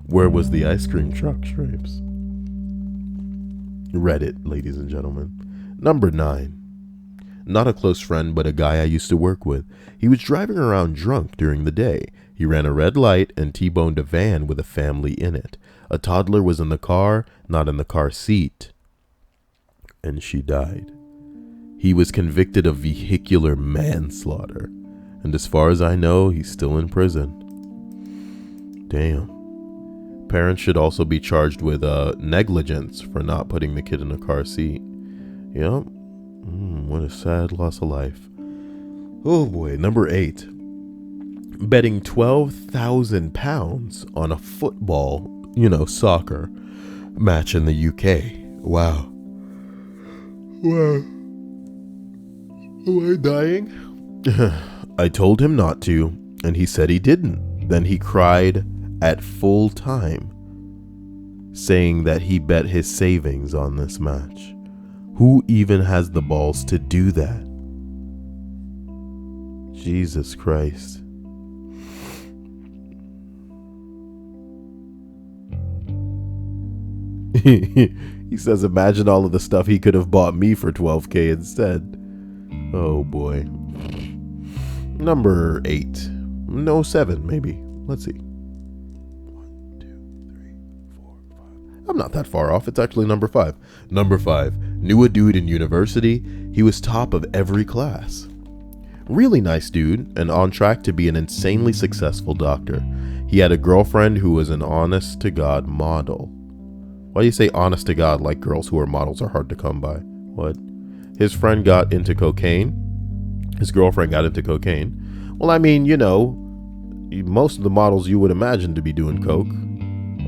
Where was the ice cream truck stripes? Reddit, ladies and gentlemen. Number 9. Not a close friend, but a guy I used to work with. He was driving around drunk during the day. He ran a red light and T-boned a van with a family in it. A toddler was in the car, not in the car seat. And she died. He was convicted of vehicular manslaughter. And as far as I know, he's still in prison. Damn. Parents should also be charged with negligence for not putting the kid in a car seat. Yep. What a sad loss of life. Oh boy. Number 8. Betting £12,000 on a football, soccer match in the UK. Wow. Am I dying? I told him not to, and he said he didn't. Then he cried at full time, saying that he bet his savings on this match. Who even has the balls to do that? Jesus Christ. He says, imagine all of the stuff he could have bought me for $12,000 instead. Oh boy. Number 8. No, 7 maybe. Let's see. 1, 2, 3, 4, 5. I'm not that far off. It's actually number 5. Number 5. Knew a dude in university. He was top of every class. Really nice dude and on track to be an insanely successful doctor. He had a girlfriend who was an honest-to-God model. Why do you say honest to God like girls who are models are hard to come by? What? His friend got into cocaine. His girlfriend got into cocaine. Well, I mean, most of the models you would imagine to be doing coke,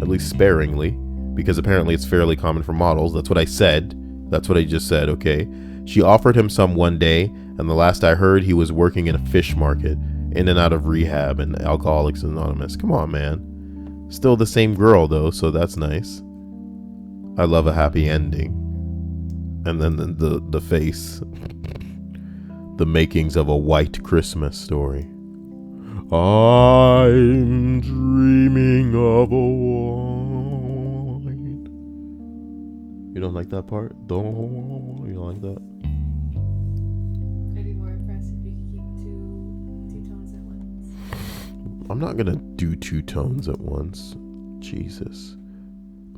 at least sparingly, because apparently it's fairly common for models. That's what I said. That's what I just said, okay? She offered him some one day, and the last I heard, he was working in a fish market, in and out of rehab and Alcoholics Anonymous. Come on, man. Still the same girl, though, so that's nice. I love a happy ending. And then the face. The makings of a white Christmas story. I'm dreaming of a white. You don't like that part? You don't like that? I'd be more impressed if you could keep two tones at once. I'm not gonna do 2 tones at once. Jesus.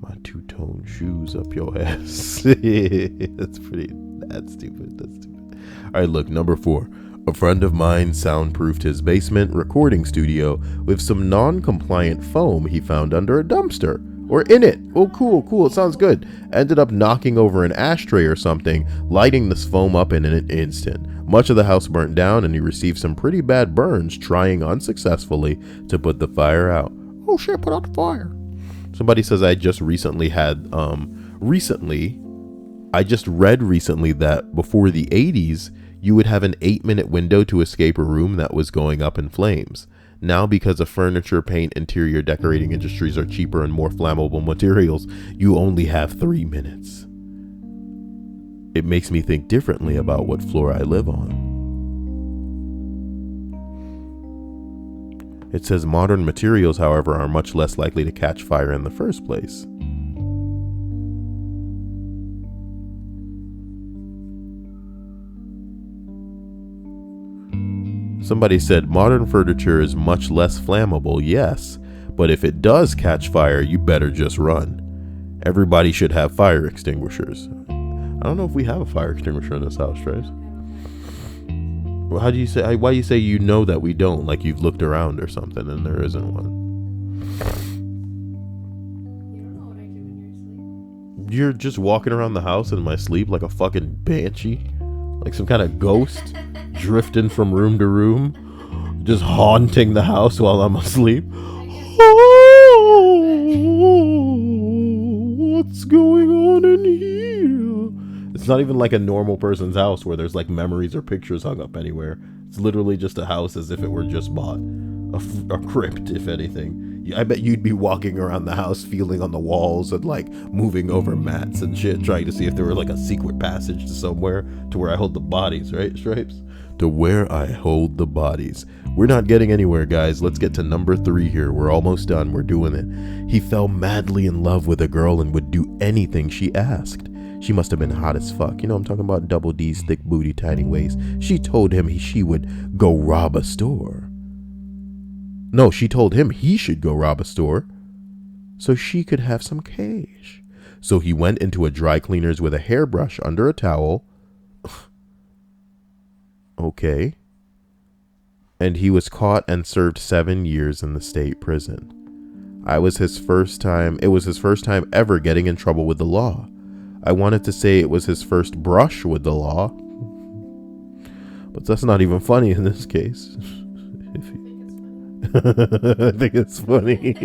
My 2-tone shoes up your ass. That's stupid. That's stupid. All right, look, number 4. A friend of mine soundproofed his basement recording studio with some non-compliant foam he found under a dumpster. Or in it. Oh, cool. It sounds good. Ended up knocking over an ashtray or something, lighting this foam up in an instant. Much of the house burnt down, and he received some pretty bad burns trying unsuccessfully to put the fire out. Oh shit, put out the fire. Somebody says I just read recently that before the 80s, you would have an 8-minute window to escape a room that was going up in flames. Now, because of furniture, paint, interior decorating industries are cheaper and more flammable materials, you only have 3 minutes. It makes me think differently about what floor I live on. It says modern materials, however, are much less likely to catch fire in the first place. Somebody said modern furniture is much less flammable, yes, but if it does catch fire, you better just run. Everybody should have fire extinguishers. I don't know if we have a fire extinguisher in this house, Trace. Well, why do you say you know that we don't? Like you've looked around or something and there isn't one. You don't know what I do in your sleep. You're just walking around the house in my sleep like a fucking banshee, like some kind of ghost, drifting from room to room, just haunting the house while I'm asleep. What's going on in here? It's not even like a normal person's house where there's like memories or pictures hung up anywhere. It's literally just a house as if it were just bought. A crypt, if anything. I bet you'd be walking around the house feeling on the walls and like moving over mats and shit, trying to see if there were like a secret passage to somewhere to where I hold the bodies, right, Stripes? To where I hold the bodies. We're not getting anywhere, guys. Let's get to number 3 here. We're almost done. We're doing it. He fell madly in love with a girl and would do anything she asked. She must have been hot as fuck. You know I'm talking about double D's, thick booty, tiny waist. She told him she would go rob a store. No, she told him he should go rob a store so she could have some cash. So he went into a dry cleaner's with a hairbrush under a towel. Okay. And he was caught and served 7 years in the state prison. It was his first time ever getting in trouble with the law. I wanted to say it was his first brush with the law, but that's not even funny in this case. I think it's funny.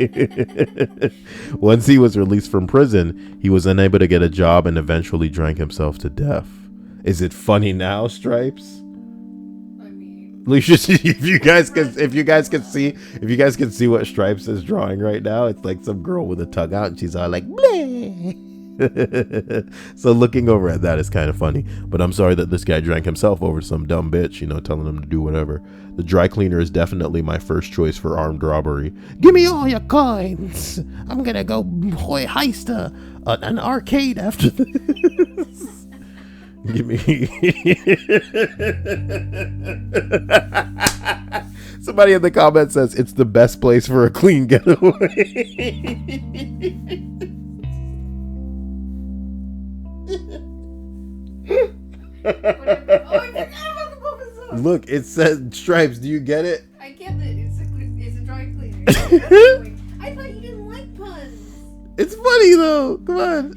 Once he was released from prison, he was unable to get a job and eventually drank himself to death. Is it funny now, Stripes? If you guys can see what Stripes is drawing right now, it's like some girl with a tongue out and she's all like bleh. So looking over at that is kind of funny, but I'm sorry that this guy drank himself over some dumb bitch, telling him to do whatever. The dry cleaner is definitely my first choice for armed robbery. Give me all your coins. I'm gonna go heist an arcade after this. Give me. Somebody in the comments says it's the best place for a clean getaway. Look, it says Stripes. Do you get it? I get it. It's a dry cleaner. I thought you didn't like puns. It's funny though. Come on.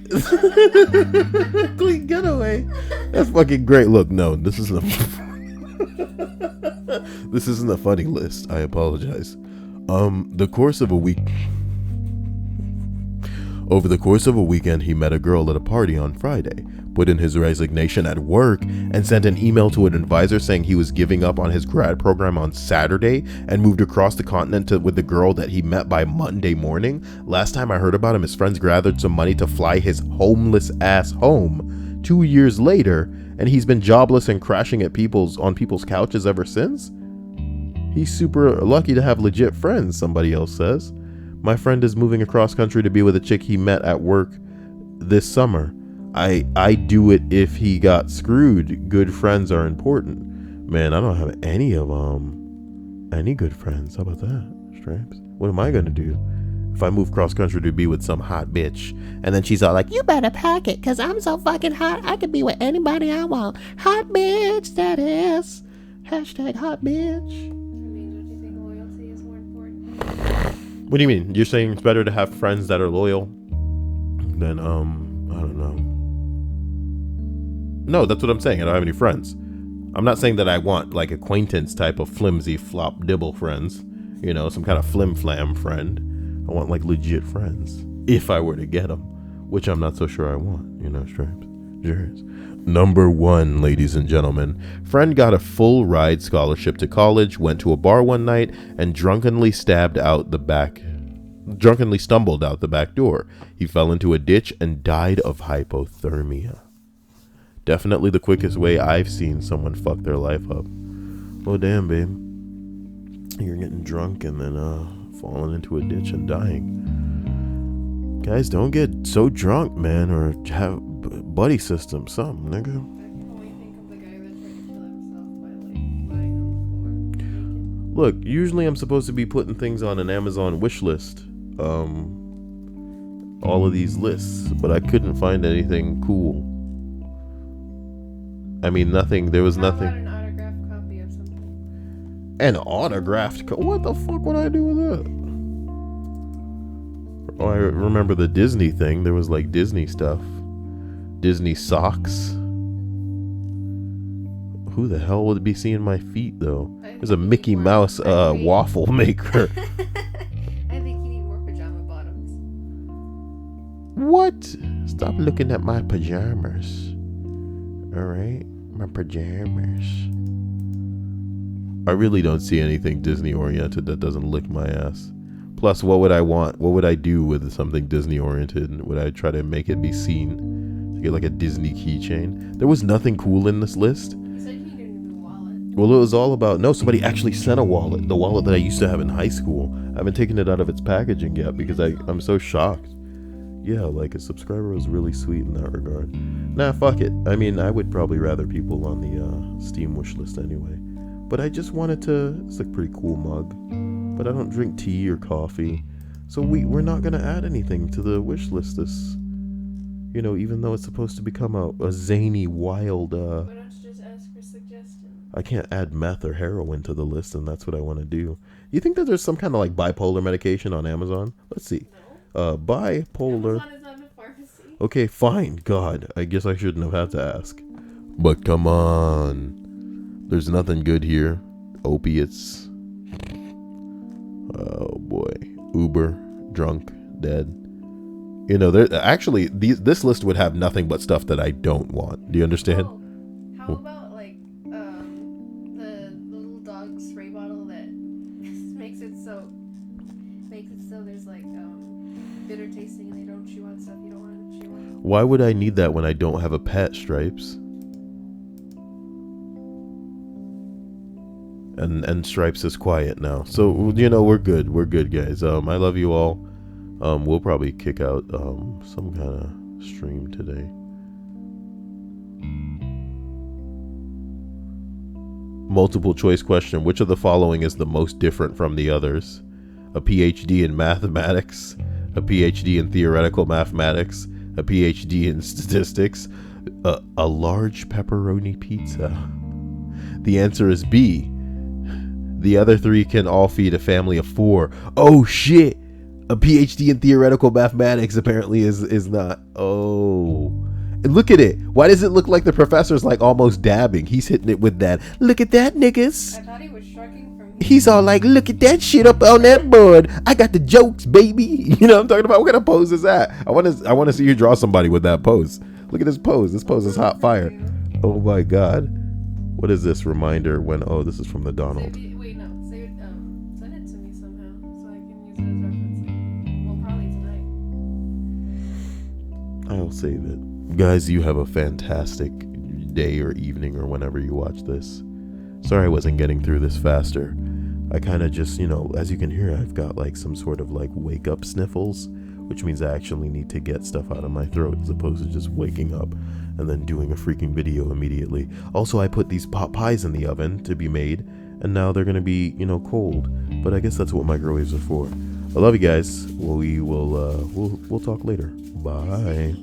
Clean getaway. That's fucking great. Look, no, this isn't a funny list. I apologize. Over the course of a weekend, he met a girl at a party on Friday, put in his resignation at work, and sent an email to an advisor saying he was giving up on his grad program on Saturday and moved across the continent with the girl that he met by Monday morning. Last time I heard about him, his friends gathered some money to fly his homeless ass home 2 years later, and he's been jobless and crashing at on people's couches ever since. He's super lucky to have legit friends, somebody else says. My friend is moving across country to be with a chick he met at work this summer. I'd do it if he got screwed. Good friends are important. Man, I don't have any good friends. How about that, Stripes? What am I gonna do if I move cross country to be with some hot bitch and then she's all like, you better pack it because I'm so fucking hot I could be with anybody I want. Hot bitch, that is. Hashtag hot bitch. What do you mean? You're saying it's better to have friends that are loyal than, I don't know. No, that's what I'm saying. I don't have any friends. I'm not saying that I want like acquaintance type of flimsy flop dibble friends, some kind of flim flam friend. I want like legit friends if I were to get them, which I'm not so sure I want, Stripes. Cheers. Number 1, ladies and gentlemen. Friend got a full ride scholarship to college, went to a bar one night, and drunkenly stumbled out the back door. He fell into a ditch and died of hypothermia. Definitely the quickest way I've seen someone fuck their life up. Oh damn, babe. You're getting drunk and then falling into a ditch and dying. Guys, don't get so drunk, man, or have buddy system, something, nigga. I can only think of the guy that tried to kill himself by lying on the floor. Look, usually I'm supposed to be putting things on an Amazon wish list. All of these lists, but I couldn't find anything cool. I mean, nothing. There was How nothing. about an autographed copy of something? An autographed. What the fuck would I do with that? Oh, I remember the Disney thing. There was like Disney stuff. Disney socks. Who the hell would be seeing my feet though? There's a Mickey Mouse waffle maker. I think you need more pajama bottoms. What? Stop looking at my pajamas. Alright? My pajamas. I really don't see anything Disney oriented that doesn't lick my ass. Plus, what would I want? What would I do with something Disney oriented? Would I try to make it be seen? To get like a Disney keychain? There was nothing cool in this list. You said you needed a new wallet. Well, it was all about... No, somebody actually sent a wallet. The wallet that I used to have in high school. I haven't taken it out of its packaging yet because I'm so shocked. Yeah, like a subscriber was really sweet in that regard. Nah, fuck it. I mean, I would probably rather people on the Steam wish list anyway. But I just wanted to... It's a pretty cool mug. But I don't drink tea or coffee. So we're not going to add anything to the wish list this... You know, even though it's supposed to become a zany, wild... Why don't you just ask for suggestions? I can't add meth or heroin to the list, and that's what I want to do. You think that there's some kind of like bipolar medication on Amazon? Let's see. No. Bipolar. Amazon is not a pharmacy. Okay, fine. God, I guess I shouldn't have had to ask. But come on. There's nothing good here. Opiates. Oh boy. Uber. Drunk. Dead. You know, there actually this list would have nothing but stuff that I don't want. Do you understand? Oh, how about like the little dog spray bottle that makes it so there's like bitter tasting and they don't chew on stuff you don't want to chew on. Why would I need that when I don't have a pet, Stripes? And Stripes is quiet now. So, you know, we're good. We're good, guys. I love you all. We'll probably kick out some kind of stream today. Multiple choice question. Which of the following is the most different from the others? A PhD in mathematics, a PhD in theoretical mathematics, a PhD in statistics, a large pepperoni pizza. The answer is B. The other three can all feed a family of 4. Oh shit! A PhD in theoretical mathematics apparently is not. Oh. And look at it. Why does it look like the professor's like almost dabbing? He's hitting it with that. Look at that, niggas. I thought he was shrugging from. He's all like, look at that shit up on that board. I got the jokes, baby. You know what I'm talking about? What kind of pose is that? I want to see you draw somebody with that pose. Look at this pose. This pose is hot fire. Oh my god. What is this reminder when? Oh, this is from the Donald. Send it to me somehow so I can use it as reference. Well, probably tonight. I'll save it. Guys, you have a fantastic day or evening or whenever you watch this. Sorry I wasn't getting through this faster. I kind of just, you know, as you can hear, I've got like some sort of like wake up sniffles, which means I actually need to get stuff out of my throat as opposed to just waking up and then doing a freaking video immediately. Also, I put these pot pies in the oven to be made, and now they're going to be, you know, cold. But I guess that's what microwaves are for. I love you guys. We'll talk later. Bye.